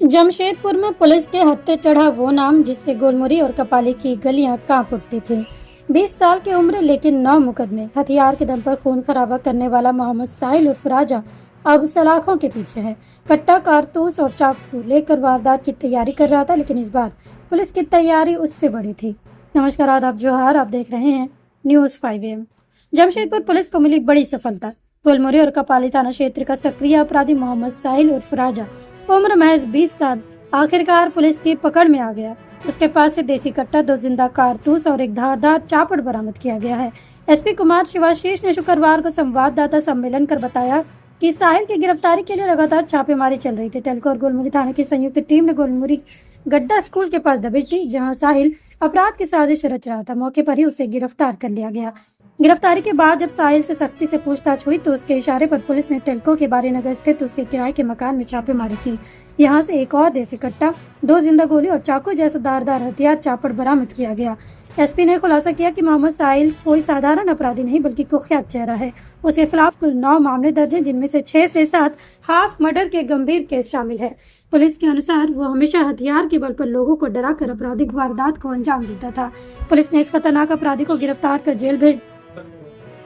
जमशेदपुर में पुलिस के हत्थे चढ़ा वो नाम जिससे गोलमुरी और कपाली की गलियां कांप उठती थी। 20 साल की उम्र लेकिन 9 मुकदमे, हथियार के दम पर खून खराबा करने वाला मोहम्मद साहिल उर्फ राजा अब सलाखों के पीछे है। कट्टा, कारतूस और चाकू लेकर वारदात की तैयारी कर रहा था, लेकिन इस बार पुलिस की तैयारी उससे बड़ी थी। नमस्कार, आदाब, जोहार। आप देख रहे हैं न्यूज़ 5 AM। जमशेदपुर पुलिस को मिली बड़ी सफलता। गोलमुरी और कपाली थाना क्षेत्र का सक्रिय अपराधी मोहम्मद साहिल उर्फ राजा, उम्र महज 20 साल, आखिरकार पुलिस की पकड़ में आ गया। उसके पास से देसी कट्टा, 2 जिंदा कारतूस और एक धारदार चापड़ बरामद किया गया है। एसपी कुमार शिवाशीष ने शुक्रवार को संवाददाता सम्मेलन कर बताया कि साहिल की गिरफ्तारी के लिए लगातार छापेमारी चल रही थी। टेल्को और गोलमुरी थाने की संयुक्त टीम ने गोलमुरी गड्ढा स्कूल के पास दबिश दी, जहां साहिल अपराध की साजिश रच रहा था। मौके पर ही उसे गिरफ्तार कर लिया गया। गिरफ्तारी के बाद जब साहिल से सख्ती से पूछताछ हुई तो उसके इशारे पर पुलिस ने टेल्को के बारी नगर स्थित उसके किराए के मकान में छापेमारी की। यहां से एक और देसी कट्टा, 2 जिंदा गोली और चाकू जैसा धारदार हथियार चापड़ बरामद किया गया। एसपी ने खुलासा किया कि मोहम्मद साहिल कोई साधारण अपराधी नहीं बल्कि कुख्यात चेहरा है। उसके खिलाफ कुल 9 मामले दर्ज हैं, जिनमें से 6 से 7 हाफ मर्डर के गंभीर केस शामिल है। पुलिस के अनुसार वो हमेशा हथियार के बल पर लोगों को डराकर आपराधिक वारदात को अंजाम देता था। पुलिस ने इस खतरनाक अपराधी को गिरफ्तार कर जेल भेज।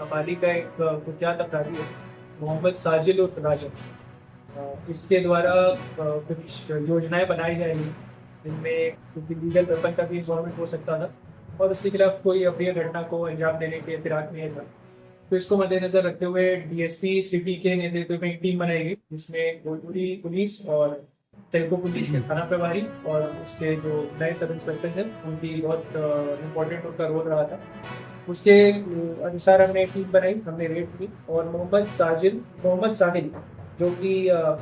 कपाली का एक कुख्यात अपराधी है मोहम्मद साजिल उर्फ राजा। इसके द्वारा कुछ योजनाएं बनाई जाएंगी जिनमें कुछ लीगल वेपन का भी इन्वॉल्वमेंट हो सकता था और उसके खिलाफ कोई अप्रिय घटना को अंजाम देने के फिराक में था। तो इसको मद्देनजर रखते हुए डीएसपी सिटी के नेतृत्व में एक टीम बनाई गई, जिसमें गोलमुरी पुलिस और टेल्को पुलिस के थाना प्रभारी और उसके जो नए सब इंस्पेक्टर्स हैं उनकी बहुत इम्पोर्टेंट उनका रोल रहा था। उसके अनुसार हमने एक टीम बनाई, हमने रेड की और मोहम्मद साहिल जो कि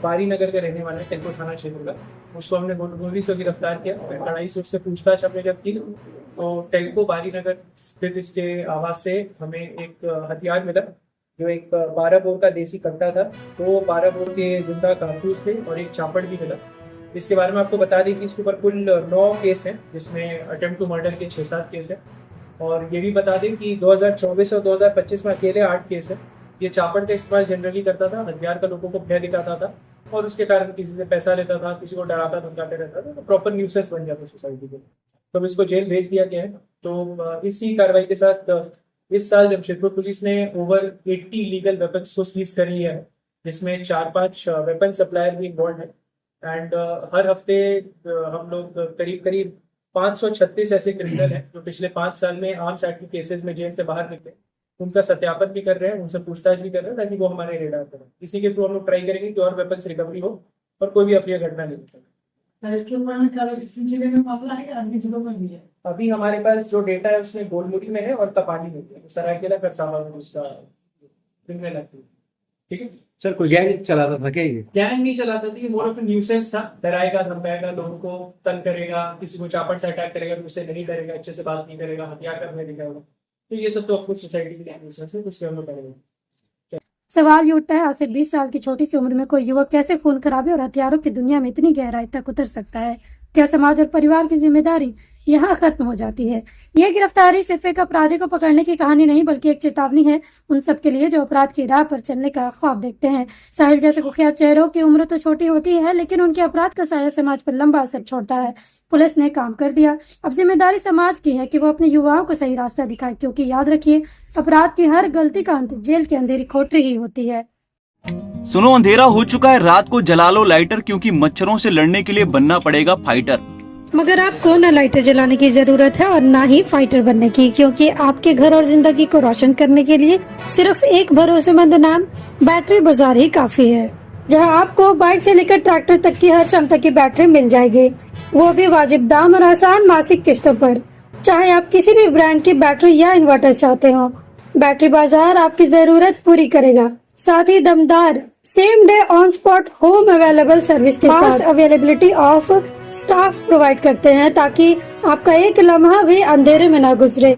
बारी नगर का रहने वाला है, टेल्को थाना क्षेत्र का, उसको हमने गोलमुरी से गिरफ्तार किया। कड़ाई से उससे पूछताछ हमने जब की तो टेल्को बारी नगर स्थित इसके आवास से हमें एक हथियार मिला जो एक 12 बोर का देसी कट्टा था, 2 12 बोर के जिंदा कारतूस थे और एक चापड़ भी मिला। इसके बारे में आपको बता दें कि इसके ऊपर कुल 9 केस हैं, जिसमें अटेम्प्ट टू मर्डर के 6-7 केस हैं। और ये भी बता दें कि 2024 और 2025 में अकेले 8 केस है। ये चापड़ का इस्तेमाल जनरली करता था, हथियार का लोगों को भय दिखाता था और उसके कारण किसी से पैसा लेता था, किसी को डराता धमकाते रहता था, तो प्रॉपर न्यूसेंस बन जाता सोसाइटी के। तो इसको जेल भेज दिया गया है। तो इसी कार्रवाई के साथ इस साल जमशेदपुर पुलिस ने ओवर 80 लीगल वेपन्स को सीज कर लिया है, जिसमें 4-5 वेपन सप्लायर भी इन्वॉल्व है। एंड हर हफ्ते हम लोग करीब 536 ऐसे क्रिमिनल हैं जो पिछले 5 साल में आर्म्स एक्ट के केसेस में जेल से बाहर निकले, उनका सत्यापन भी कर रहे हैं, उनसे पूछताछ भी कर रहे हैं ताकि वो हमारे रेडार पर हैं। इसी के थ्रू हम लोग ट्राई करेंगे कि और वेपन्स रिकवरी हो और कोई भी अप्रिय घटना नहीं हो सके। अभी हमारे पास जो डेटा है उसमें गोलमुरी में है और कपाली में है, सरायकेला खरसावां में उसका क्रिमिनल एक्टिविटी। ठीक है सर, कोई गैंग चलाता था क्या? ये गैंग नहीं चलाता था, ये मोर ऑफ न्यूसेंस था। डराएगा, धमकाएगा, लोगों को तंग करेगा, किसी को चापड़ से अटैक करेगा, उससे नहीं डरेगा, अच्छे से बात नहीं करेगा, हथियार का भय दिखाएगा। तो ये सब तो ऑफकोर्स सोसाइटी के न्यूसेंस है, कुछ हम लोग करेंगे। सवाल ये उठता है, आखिर 20 साल की छोटी सी उम्र में कोई युवक कैसे खून खराबे और हथियारों की दुनिया में इतनी गहराई तक उतर सकता है? क्या समाज और परिवार की जिम्मेदारी यहाँ खत्म हो जाती है? यह गिरफ्तारी सिर्फ एक अपराधी को पकड़ने की कहानी नहीं बल्कि एक चेतावनी है उन सब के लिए जो अपराध की राह पर चलने का ख्वाब देखते हैं। साहिल जैसे कुख्यात चेहरों की उम्र तो छोटी होती है, लेकिन उनके अपराध का साया समाज पर लंबा असर छोड़ता है। पुलिस ने काम कर दिया, अब जिम्मेदारी समाज की है कि वो अपने युवाओं को सही रास्ता दिखाए, क्योंकि याद रखिए, अपराध की हर गलती का अंत जेल की अंधेरी कोठरी ही होती है। सुनो, अंधेरा हो चुका है, रात को जला लो लाइटर, क्योंकि मच्छरों से लड़ने के लिए बनना पड़ेगा फाइटर। मगर आपको न लाइटर जलाने की जरूरत है और ना ही फाइटर बनने की, क्योंकि आपके घर और जिंदगी को रोशन करने के लिए सिर्फ एक भरोसेमंद नाम बैटरी बाजार ही काफी है, जहां आपको बाइक से लेकर ट्रैक्टर तक की हर क्षमता की बैटरी मिल जाएगी, वो भी वाजिब दाम और आसान मासिक किस्तों पर। चाहे आप किसी भी ब्रांड की बैटरी या इन्वर्टर चाहते हो, बैटरी बाजार आपकी जरूरत पूरी करेगा। साथ ही दमदार same day on spot home available service के साथ अवेलेबिलिटी ऑफ स्टाफ प्रोवाइड करते हैं, ताकि आपका एक लम्हा भी अंधेरे में ना गुजरे।